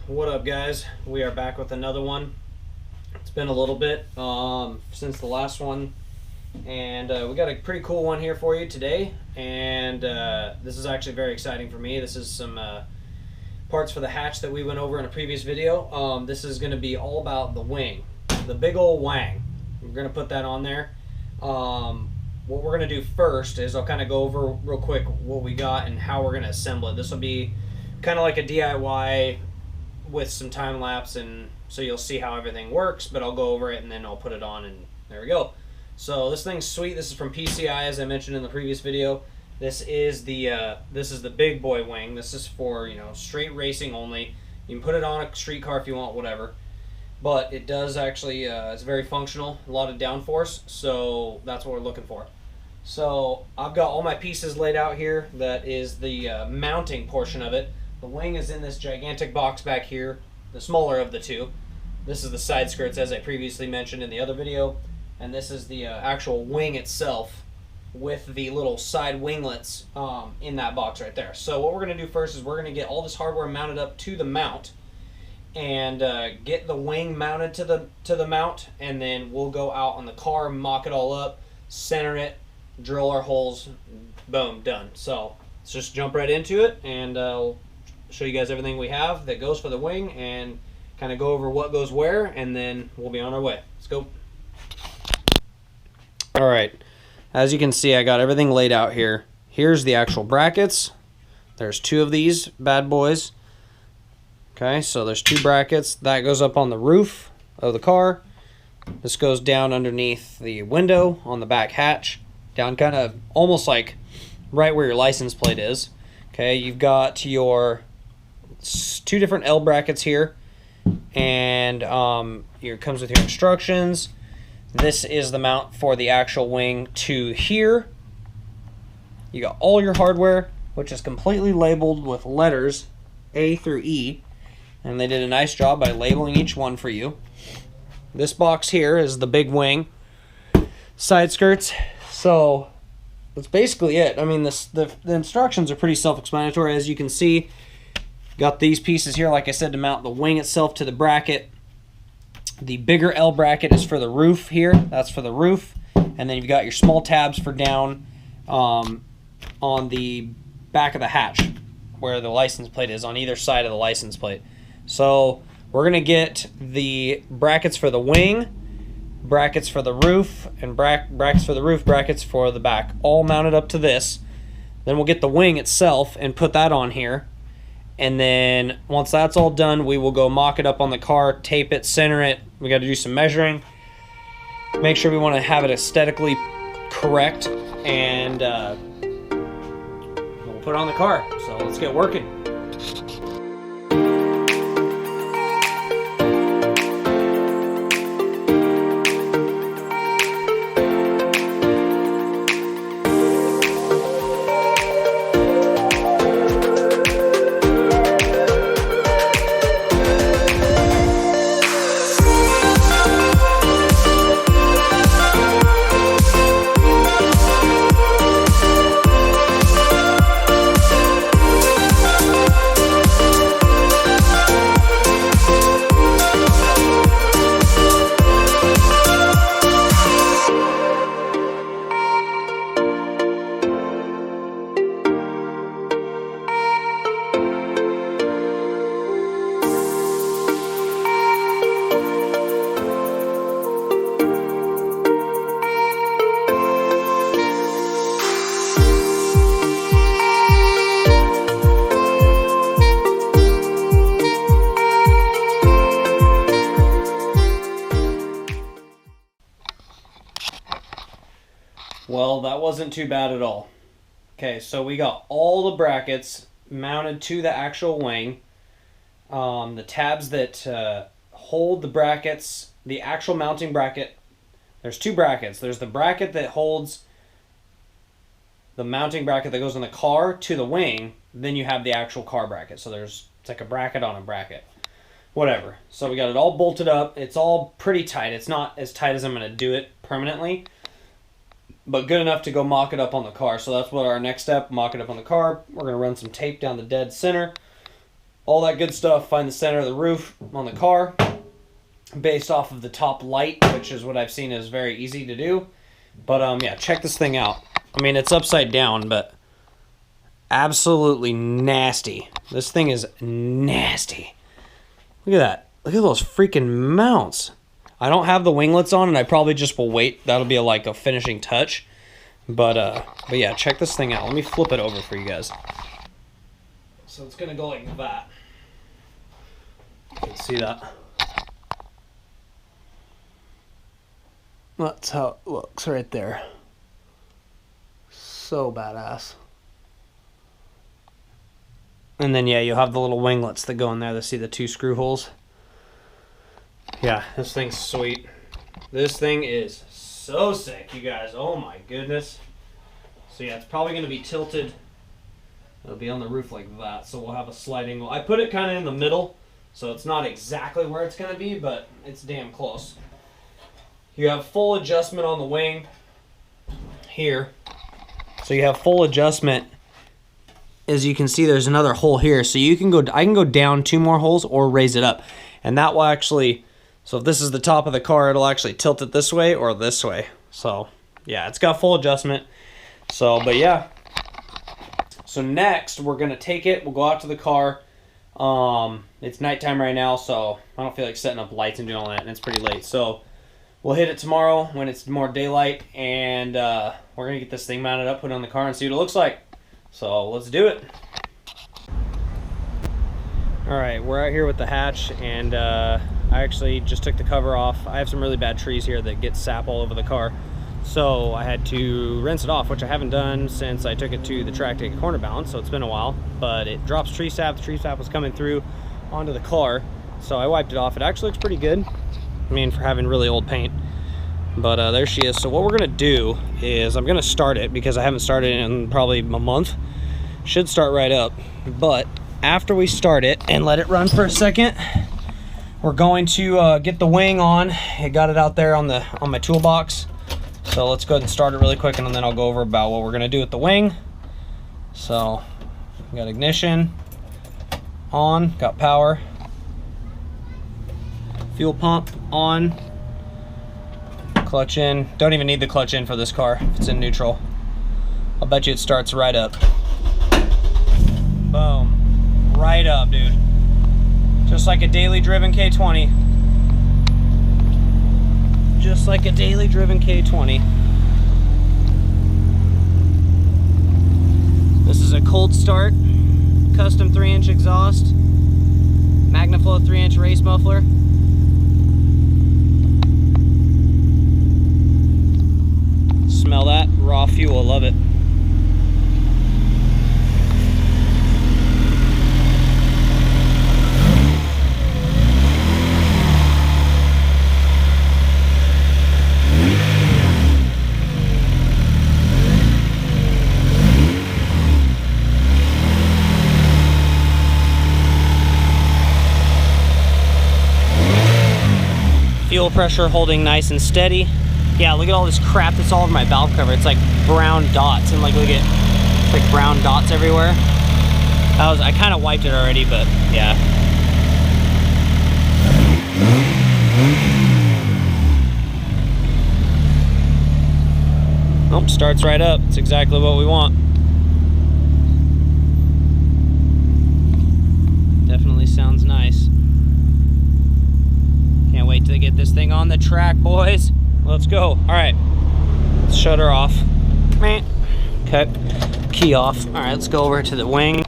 What up, guys? We are back with another one. It's been a little bit since the last one, and we got a pretty cool one here for you today. And this is actually very exciting for me. This is some parts for the hatch that we went over in a previous video. This is going to be all about the wing, the big old wang. We're going to put that on there. What we're going to do first is I'll kind of go over real quick what we got and how we're going to assemble it. This will be kind of like a DIY with some time lapse, and so you'll see how everything works, but I'll go over it and then I'll put it on, and there we go. So this thing's sweet. This is from PCI, as I mentioned in the previous video. This is the big boy wing. This is for, you know, straight racing only. You can put it on a street car if you want, whatever. But it does actually, it's very functional, a lot of downforce, so that's what we're looking for. So I've got all my pieces laid out here. That is the mounting portion of it. The wing is in this gigantic box back here, the smaller of the two. This is the side skirts, as I previously mentioned in the other video, and this is the actual wing itself with the little side winglets in that box right there. So what we're going to do first is we're going to get all this hardware mounted up to the mount, and get the wing mounted to the mount, and then we'll go out on the car, mock it all up, center it, drill our holes, boom, done. So let's just jump right into it, and I'll show you guys everything we have that goes for the wing and kind of go over what goes where, and then we'll be on our way. Let's go. All right, as you can see, I got everything laid out here. Here's the actual brackets. There's two of these bad boys. Okay, so there's two brackets. That goes up on the roof of the car. This goes down underneath the window on the back hatch, down kind of almost like right where your license plate is. Okay, you've got your two different L brackets here, and here comes with your instructions. This is the mount for the actual wing to here. You got all your hardware, which is completely labeled with letters A through E, and they did a nice job by labeling each one for you. This box here is the big wing side skirts. So that's basically it. I mean, the instructions are pretty self-explanatory. As you can see, got these pieces here, like I said, to mount the wing itself to the bracket. The bigger L bracket is for the roof here. That's for the roof. And then you've got your small tabs for down on the back of the hatch, where the license plate is, on either side of the license plate. So we're going to get the brackets for the wing, brackets for the roof, and brackets for the roof, brackets for the back, all mounted up to this. Then we'll get the wing itself and put that on here. And then once that's all done, we will go mock it up on the car, tape it, center it. We got to do some measuring. Make sure we want to have it aesthetically correct, and we'll put it on the car. So let's get working. Well, that wasn't too bad at all. Okay, so we got all the brackets mounted to the actual wing. The tabs that hold the brackets, the actual mounting bracket. There's two brackets. There's the bracket that holds the mounting bracket that goes on the car to the wing. Then you have the actual car bracket. So it's like a bracket on a bracket. Whatever. So we got it all bolted up. It's all pretty tight. It's not as tight as I'm going to do it permanently, but good enough to go mock it up on the car. So that's what our next step, mock it up on the car. We're going to run some tape down the dead center. all that good stuff. Find the center of the roof on the car based off of the top light, which is what I've seen is very easy to do. But yeah, check this thing out. I mean, it's upside down, but absolutely nasty. This thing is nasty. Look at that. Look at those freaking mounts. I don't have the winglets on, and I probably just will wait. That'll be like a finishing touch. But yeah, check this thing out. Let me flip it over for you guys. So it's gonna go like that. You can see that. That's how it looks right there. So badass. And then yeah, you'll have the little winglets that go in there to see the 2 screw holes. Yeah, this thing's sweet. This thing is so sick, you guys. Oh my goodness. So yeah, it's probably going to be tilted. It'll be on the roof like that, so we'll have a slight angle. I put it kind of in the middle, so it's not exactly where it's going to be, but it's damn close. You have full adjustment on the wing here. So you have full adjustment. As you can see, there's another hole here, so you can go. I can go down 2 more holes or raise it up, and that will actually. So if this is the top of the car, it'll actually tilt it this way or this way. So yeah, it's got full adjustment. So, but yeah. So next, we're gonna take it. We'll go out to the car. It's nighttime right now, so I don't feel like setting up lights and doing all that, and it's pretty late. So we'll hit it tomorrow when it's more daylight, and we're gonna get this thing mounted up, put it on the car, and see what it looks like. So let's do it. All right, we're out here with the hatch, and I actually just took the cover off. I have some really bad trees here that get sap all over the car, so I had to rinse it off, which I haven't done since I took it to the track to get corner balance, so it's been a while. But it drops tree sap. The tree sap was coming through onto the car, so I wiped it off. It actually looks pretty good, I mean, for having really old paint. But there she is. So what we're gonna do is I'm gonna start it, because I haven't started it in probably a month. Should start right up, but after we start it and let it run for a second, we're going to get the wing on. I got it out there on my toolbox. So let's go ahead and start it really quick, and then I'll go over about what we're gonna do with the wing. So we got ignition on, got power, fuel pump on, clutch in. Don't even need the clutch in for this car if it's in neutral. I'll bet you it starts right up. Boom. Right up, dude. Just like a daily driven K20. Just like a daily driven K20. This is a cold start, custom 3-inch exhaust, MagnaFlow 3-inch race muffler. Smell that raw fuel, love it. Fuel pressure holding nice and steady. Yeah, look at all this crap that's all over my valve cover. It's like brown dots, and like look at, it's like brown dots everywhere. I kind of wiped it already, but yeah. Oh, starts right up. It's exactly what we want. Definitely sounds nice. Can't wait to get this thing on the track, boys. Let's go. All right, let's shut her off. Okay, key off. All right, let's go over to the wing.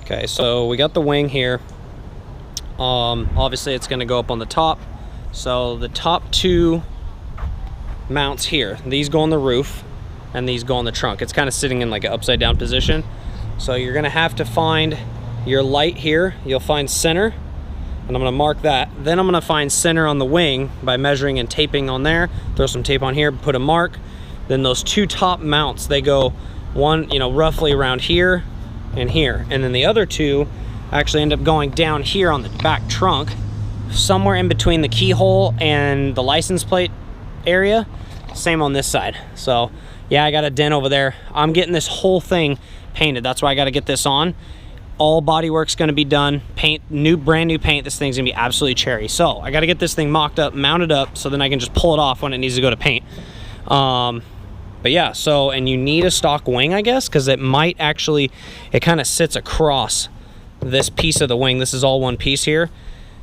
Okay, so we got the wing here. Obviously it's gonna go up on the top. So the top 2 mounts here, these go on the roof and these go on the trunk. It's kind of sitting in like an upside down position. So you're gonna have to find your light here. You'll find center, and I'm gonna mark that. Then I'm gonna find center on the wing by measuring and taping on there. Throw some tape on here, put a mark. Then those 2 top mounts, they go one, you know, roughly around here and here. And then the other 2 actually end up going down here on the back trunk, somewhere in between the keyhole and the license plate area. Same on this side. So yeah, I got a dent over there. I'm getting this whole thing painted. That's why I got to get this on. all bodywork's going to be done. Paint, brand new paint. This thing's going to be absolutely cherry. So I got to get this thing mocked up, mounted up, so then I can just pull it off when it needs to go to paint. But yeah, so, and you need a stock wing, I guess, because it might actually, it kind of sits across this piece of the wing. This is all one piece here.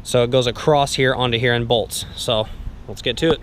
So it goes across here onto here and bolts. So let's get to it.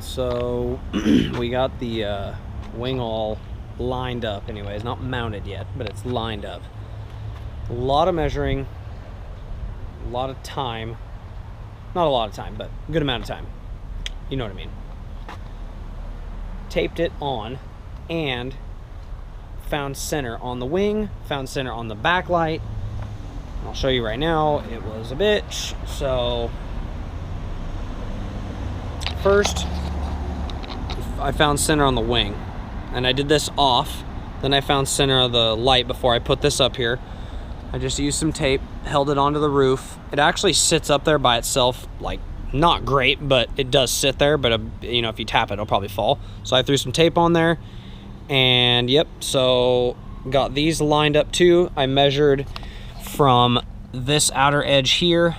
So we got the wing all lined up anyways, not mounted yet, but it's lined up. A lot of measuring, a lot of time, not a lot of time, but a good amount of time, you know what I mean. Taped it on and found center on the wing, found center on the backlight. I'll show you right now. It was a bitch. So first I found center on the wing, and I did this off. Then I found center of the light before I put this up here. I just used some tape, held it onto the roof. It actually sits up there by itself, like not great, but it does sit there. But you know, if you tap it, it'll probably fall. So I threw some tape on there, and yep. So got these lined up too. I measured from this outer edge here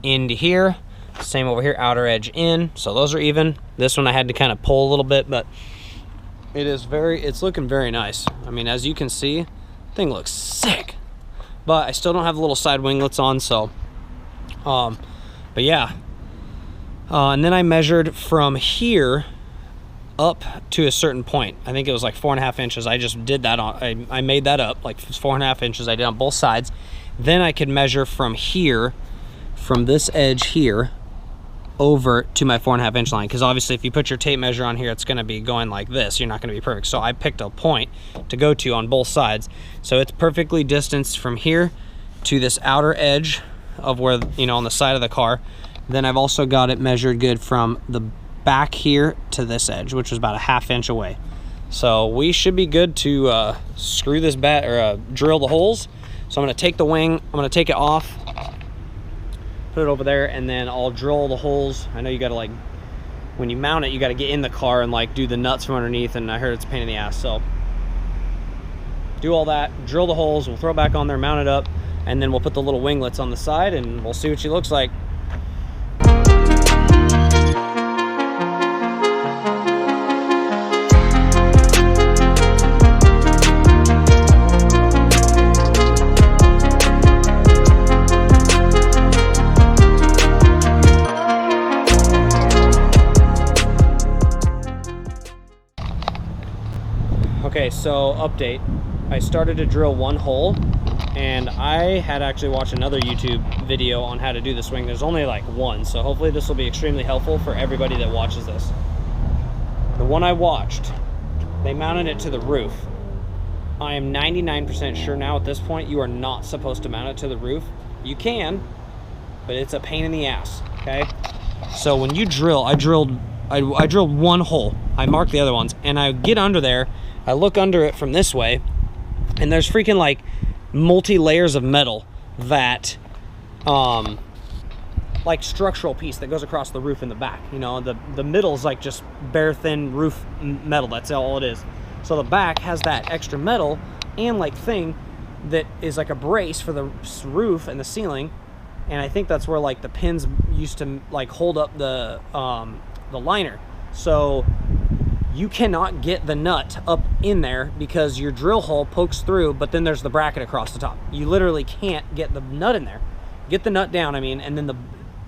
into here. Same over here, outer edge in. So those are even. This one I had to kind of pull a little bit, but it's looking very nice. I mean, as you can see, the thing looks sick. But I still don't have the little side winglets on, so but yeah. And then I measured from here up to a certain point. I think it was like 4.5 inches. I just did that on, I made that up, like 4.5 inches. I did on both sides. Then I could measure from here, from this edge here, over to my 4.5 inch line, because obviously if you put your tape measure on here, it's going to be going like this. You're not going to be perfect. So I picked a point to go to on both sides, so it's perfectly distanced from here to this outer edge of where, you know, on the side of the car. Then I've also got it measured good from the back here to this edge, which was about a 1/2 inch away. So we should be good to screw this drill the holes. So I'm going to take the wing, I'm going to take it off, put it over there, and then I'll drill the holes. I know you got to, like, when you mount it, you got to get in the car and like do the nuts from underneath, and I heard it's a pain in the ass. So do all that, drill the holes, we'll throw it back on there, mount it up, and then we'll put the little winglets on the side, and we'll see what she looks like. Okay, so update. I started to drill one hole, and I had actually watched another YouTube video on how to do this wing. There's only like one, so hopefully this will be extremely helpful for everybody that watches this. The one I watched, they mounted it to the roof. I am 99% sure now at this point you are not supposed to mount it to the roof. You can, but it's a pain in the ass, okay? So when you drill, I drilled one hole. I marked the other ones, and I get under there, I look under it from this way, and there's freaking like multi-layers of metal that like structural piece that goes across the roof in the back. You know, the middle's like just bare thin roof metal. That's all it is. So the back has that extra metal and like thing that is like a brace for the roof and the ceiling, and I think that's where like the pins used to like hold up the liner. So you cannot get the nut up in there because your drill hole pokes through, but then there's the bracket across the top. You literally can't get the nut in there. Get the nut down, I mean, and then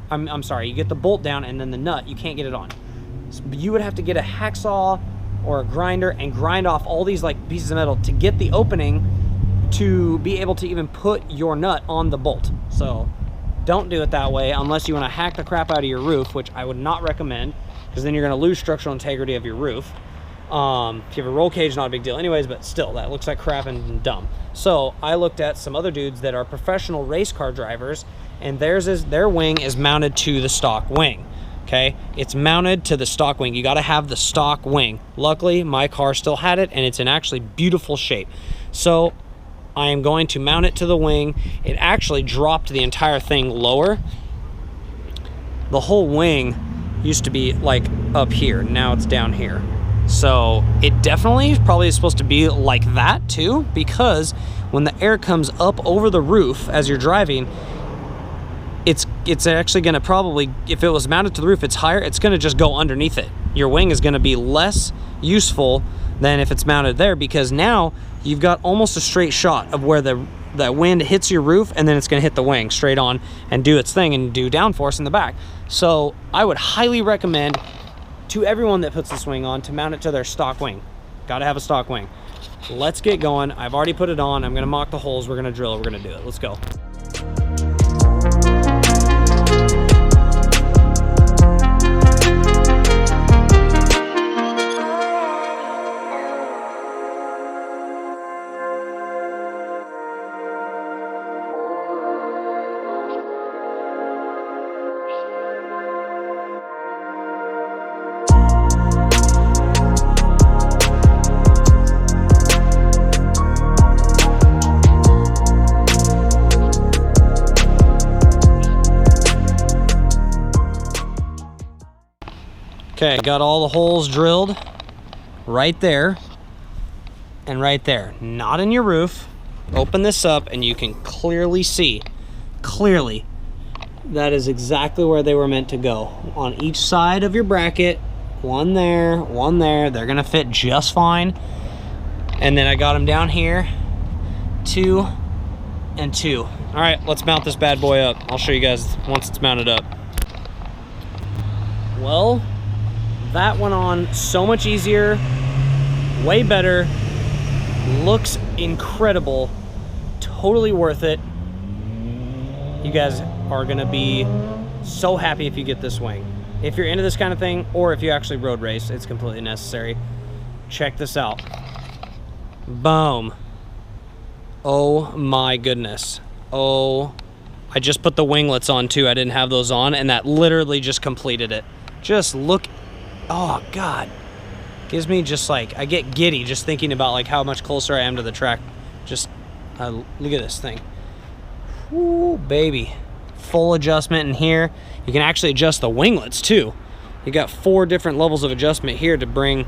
I'm sorry, you get the bolt down and then the nut, you can't get it on. So you would have to get a hacksaw or a grinder and grind off all these like pieces of metal to get the opening to be able to even put your nut on the bolt. So don't do it that way unless you want to hack the crap out of your roof, which I would not recommend, because then you're going to lose structural integrity of your roof. If you have a roll cage, not a big deal anyways, but still, that looks like crap and dumb. So I looked at some other dudes that are professional race car drivers, and their wing is mounted to the stock wing. Okay, it's mounted to the stock wing. You got to have the stock wing. Luckily, my car still had it, and it's in actually beautiful shape. So I am going to mount it to the wing. It actually dropped the entire thing lower. The whole wing used to be like up here. Now it's down here. So it definitely probably is supposed to be like that too, because when the air comes up over the roof as you're driving, it's actually going to probably, if it was mounted to the roof, it's higher, it's going to just go underneath it. Your wing is going to be less useful than if it's mounted there, because now you've got almost a straight shot of where the wind hits your roof, and then it's going to hit the wing straight on and do its thing and do downforce in the back. So I would highly recommend to everyone that puts this wing on to mount it to their stock wing. Got to have a stock wing. Let's get going. I've already put it on. I'm going to mock the holes. We're going to drill it. We're going to do it. Let's go. Okay, got all the holes drilled right there and right there. Not in your roof. Open this up and you can clearly see, that is exactly where they were meant to go. On each side of your bracket, one there, one there. They're gonna fit just fine. And then I got them down here, 2 and 2. All right, let's mount this bad boy up. I'll show you guys once it's mounted up. Well, that went on so much easier, way better, looks incredible, totally worth it. You guys are gonna be so happy if you get this wing. If you're into this kind of thing, or if you actually road race, it's completely necessary. Check this out. Boom. Oh my goodness. Oh, I just put the winglets on too. I didn't have those on, and that literally just completed it. Just look. Oh God, gives me just like, I get giddy just thinking about like how much closer I am to the track. Just look at this thing. Ooh, baby. Full adjustment in here. You can actually adjust the winglets too. You got 4 different levels of adjustment here to bring,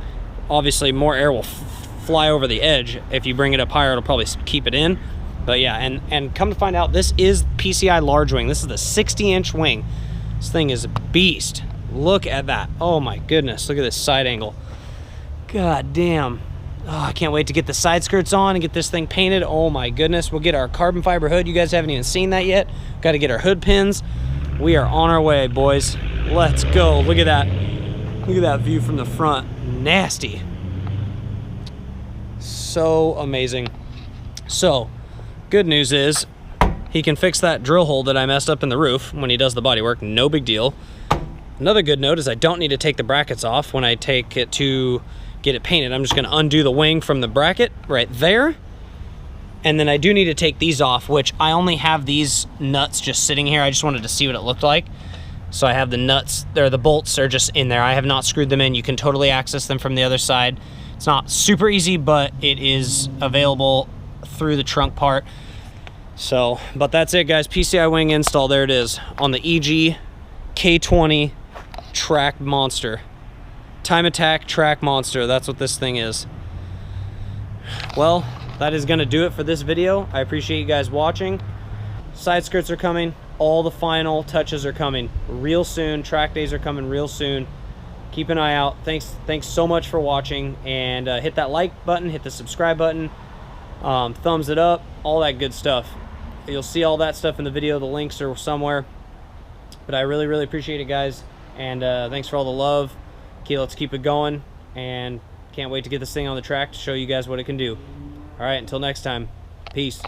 obviously more air will fly over the edge. If you bring it up higher, it'll probably keep it in. But yeah, and come to find out, this is PCI large wing. This is the 60-inch wing. This thing is a beast. Look at that. Oh my goodness. Look at this side angle. God damn. Oh, I can't wait to get the side skirts on and get this thing painted. Oh my goodness. We'll get our carbon fiber hood. You guys haven't even seen that yet. Got to get our hood pins. We are on our way, boys. Let's go. Look at that. Look at that view from the front. Nasty. So amazing. So, good news is he can fix that drill hole that I messed up in the roof when he does the bodywork. No big deal. Another good note is I don't need to take the brackets off when I take it to get it painted. I'm just going to undo the wing from the bracket right there. And then I do need to take these off, which I only have these nuts just sitting here. I just wanted to see what it looked like. So I have the nuts there, the bolts are just in there. I have not screwed them in. You can totally access them from the other side. It's not super easy, but it is available through the trunk part. So, but that's it, guys. PCI wing install. There it is on the EG K20 track monster. Time attack track monster. That's what this thing is. Well, that is going to do it for this video. I appreciate you guys watching. Side skirts are coming. All the final touches are coming real soon. Track days are coming real soon. keep an eye out. Thanks so much for watching, and hit that like button, hit the subscribe button, thumbs it up, all that good stuff. You'll see all that stuff in the video. The links are somewhere. But I really, really appreciate it, guys. And thanks for all the love. Okay, let's keep it going. And can't wait to get this thing on the track to show you guys what it can do. All right, until next time. Peace.